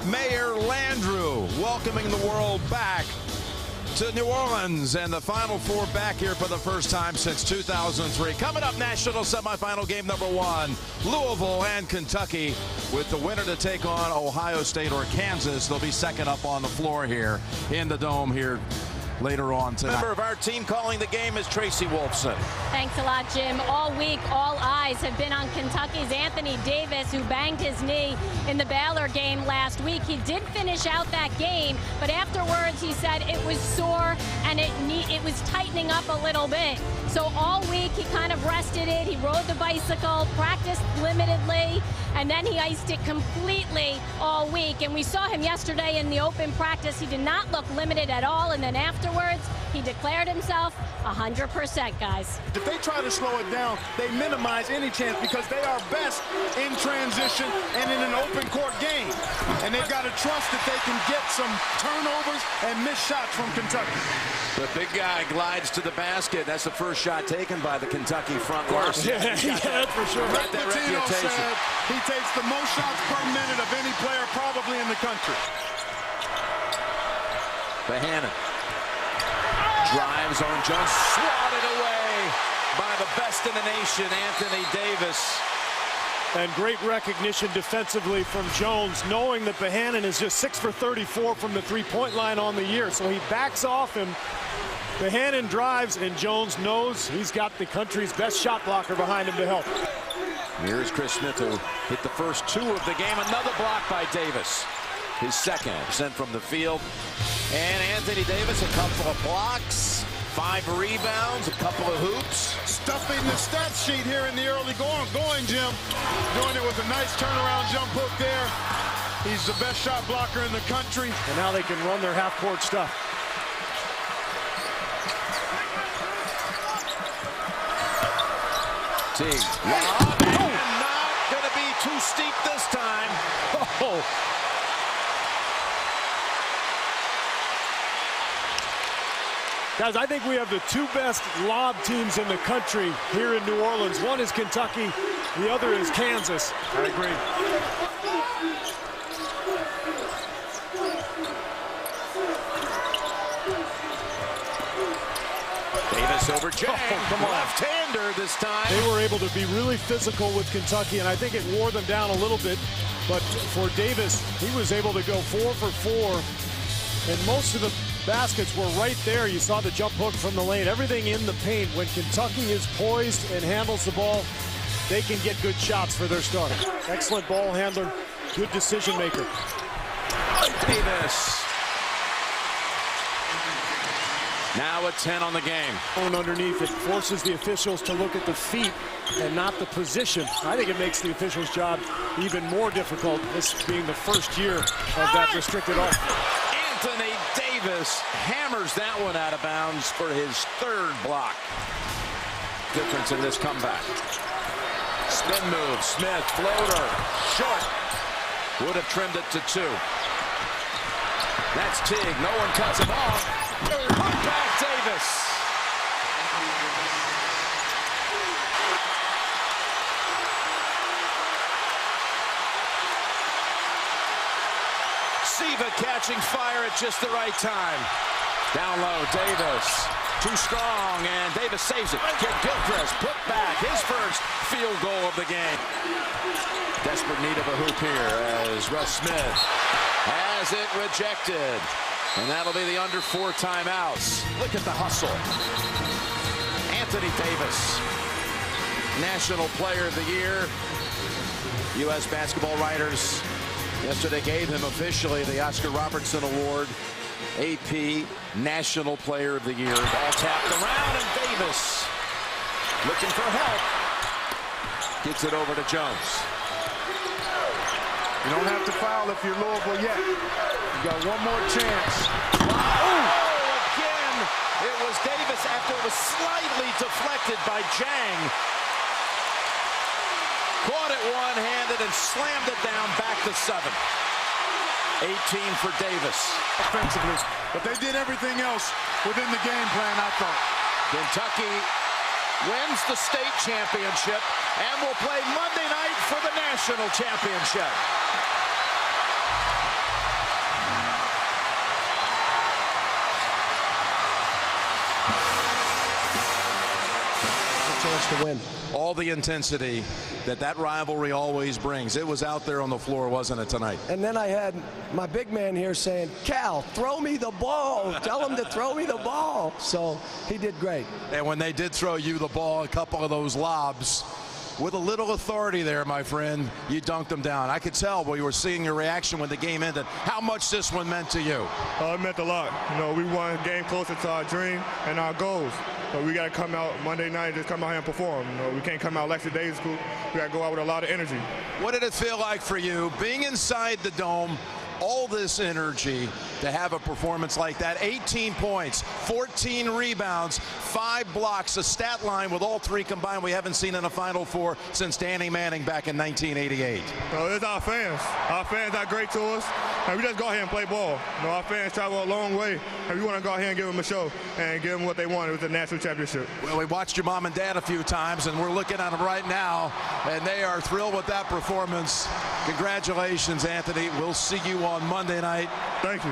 Mayor Landrieu welcoming the world back to New Orleans, and the Final Four back here for the first time since 2003. Coming up, national semifinal game number 1, Louisville and Kentucky, with the winner to take on Ohio State or Kansas. They'll be second up on the floor here in the Dome here later on tonight. Member of our team calling the game is Tracy Wolfson. Thanks a lot, Jim. All week, all eyes have been on Kentucky's Anthony Davis, who banged his knee in the Baylor game last week. He did finish out that game, but afterwards he said it was sore and it was tightening up a little bit. So all week he kind of rested it. He rode the bicycle, practiced limitedly, and then he iced it completely all week. And we saw him yesterday in the open practice. He did not look limited at all, and then afterwards he declared himself 100%, guys. If they try to slow it down, they minimize any chance because they are best in transition and in an open court game. And they've got to trust that they can get some turnovers and missed shots from Kentucky. The big guy glides to the basket. That's the first shot taken by the Kentucky front line. Yeah, that's for sure. Got that reputation. Said he takes the most shots per minute of any player probably in the country. Bohannon drives on Jones, swatted away by the best in the nation, Anthony Davis. And great recognition defensively from Jones, knowing that Bohannon is just 6 for 34 from the three-point line on the year. So he backs off him. Bohannon drives, and Jones knows he's got the country's best shot blocker behind him to help. Here's Chris Smith, who hit the first 2 of the game. Another block by Davis. His second sent from the field. And Anthony Davis, a couple of blocks, 5 rebounds, a couple of hoops. Stuffing the stat sheet here in the early going, Jim. Doing it with a nice turnaround jump hook there. He's the best shot blocker in the country. And now they can run their half-court stuff. Teague. And not going to be too steep this time. Oh. Guys, I think we have the 2 best lob teams in the country here in New Orleans. One is Kentucky, the other is Kansas. I agree. Davis over Jang. Come on. Left-hander this time. They were able to be really physical with Kentucky, and I think it wore them down a little bit. But for Davis, he was able to go 4 for 4, and most of the baskets were right there. You saw the jump hook from the lane, everything in the paint. When Kentucky is poised and handles the ball, they can get good shots for their starter. Excellent ball handler, good decision maker. Davis. Now a 10 on the game. Underneath, it forces the officials to look at the feet and not the position. I think it makes the officials' job even more difficult, this being the first year of that restricted offense. Anthony Davis hammers that one out of bounds for his 3rd block. Difference in this comeback. Spin move, Smith, floater, short. Would have trimmed it to 2. That's Teague, no one cuts him off. Put back Davis. Siva catching fire at just the right time. Down low, Davis. Too strong, and Davis saves it. Gilchrist put back his first field goal of the game. Desperate need of a hoop here as Russ Smith has it rejected. And that'll be the under 4 timeouts. Look at the hustle. Anthony Davis, National Player of the Year. U.S. basketball writers yesterday gave him officially the Oscar Robertson Award. AP National Player of the Year. Ball tapped around, and Davis looking for help. Gets it over to Jones. You don't have to foul if you're Louisville yet. You got one more chance. Oh, again, it was Davis after it was slightly deflected by Jang. Caught it one-handed and slammed it down back to 7. 18 for Davis. Offensively, but they did everything else within the game plan, I thought. Kentucky wins the state championship and will play Monday night for the national championship. chance to win. All the intensity that rivalry always brings. It was out there on the floor, wasn't it, tonight? And then I had my big man here saying, Cal, throw me the ball. Tell him to throw me the ball. So he did great. And when they did throw you the ball, a couple of those lobs, with a little authority there, my friend, you dunked them down. I could tell when you were seeing your reaction when the game ended, how much this one meant to you. It meant a lot. You know, we won a game closer to our dream and our goals. So we got to come out Monday night, just come out here and perform. You know, we can't come out lackadaisical. We got to go out with a lot of energy. What did it feel like for you, being inside the dome, all this energy, to have a performance like that? 18 points, 14 rebounds, 5 blocks, a stat line with all 3 combined we haven't seen in a Final Four since Danny Manning back in 1988. It's our fans. Our fans are great to us, and we just go out here and play ball. You know, our fans travel a long way, and we want to go out here and give them a show and give them what they want. It was a national championship. Well, we watched your mom and dad a few times, and we're looking at them right now, and they are thrilled with that performance. Congratulations, Anthony. We'll see you on Monday night. Thank you.